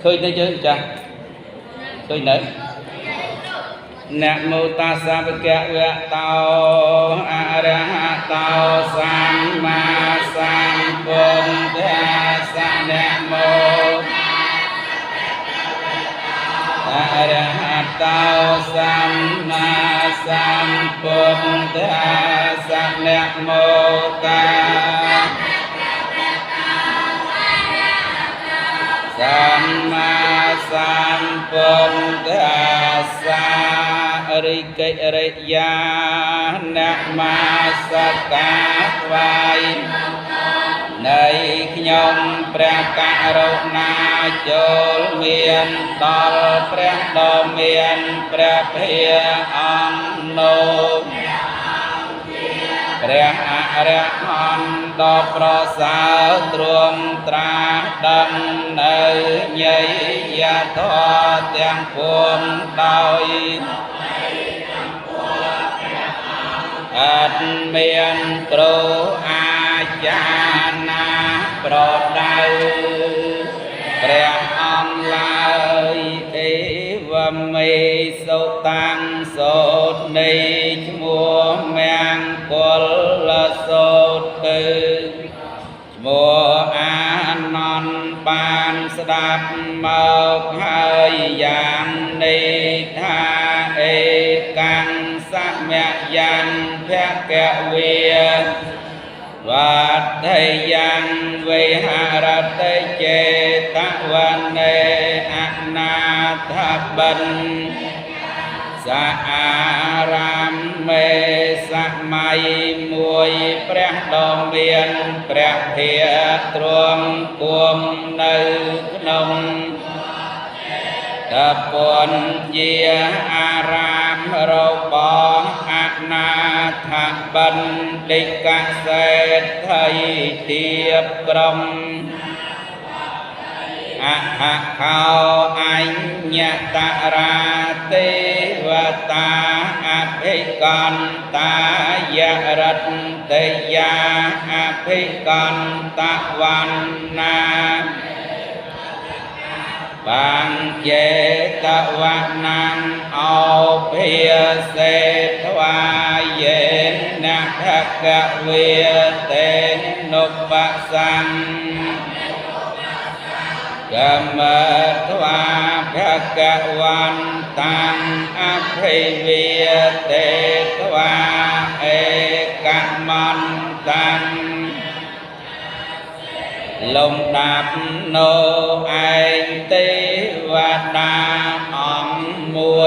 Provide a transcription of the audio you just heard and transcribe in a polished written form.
khơi tới chứ cha khơi nữa Nam mô tassa bhagavato arahato samma sambuddhassa Nam mô arahato samma sambuddhassa Nam mô Samma sambuddhassa Ri kệ ri ya Nama sát vai Này nhôngព្រះករុណាចូលមានដល់ព្រះដ៏មានព្រះភិយអង្គនោះព្រះអរិយអង្គដ៏ប្រសើរទ្រង់ត្រាស់ដឹងនៅញយធម៌ទាំងពួងដោយអត់មានគ្រូអាចារ្យណាប្រដៅព្រះអង្គឡើយអេវមេសុតាំងសូត្រនៃឈ្មោះមង្គលសូត្រគឺឈ្មោះអានន្ទបានស្ដាប់មកហើយយ៉ាងនេះថាអេកាំងសមយ៉ាងភគវាវត្តយ៉ាងវិហារតិចេតវនេអនាថបិណ្ឌសាអារាមមេសម័យមួយព្រះដ៏មានព្រះភិយទ្រង់គង់នៅក្នុងតពជាអារាមរបស់អនាថបណ្ឌិកសេដ្ឋីទៀបក្រុមអហខោអញ្ញតរាទេវតាអភិកន្តាយរតយាអភិកន្តវណ្ណាបានចេតវណាំអោភិសេថ្វាយេនភគវាទេនុបសੰកម្មថ្វាភគវន្តាំអភិវិទេថ្វាអេកមន្តាំលំដាប់នៅឯងទេវតាអង្គមួយ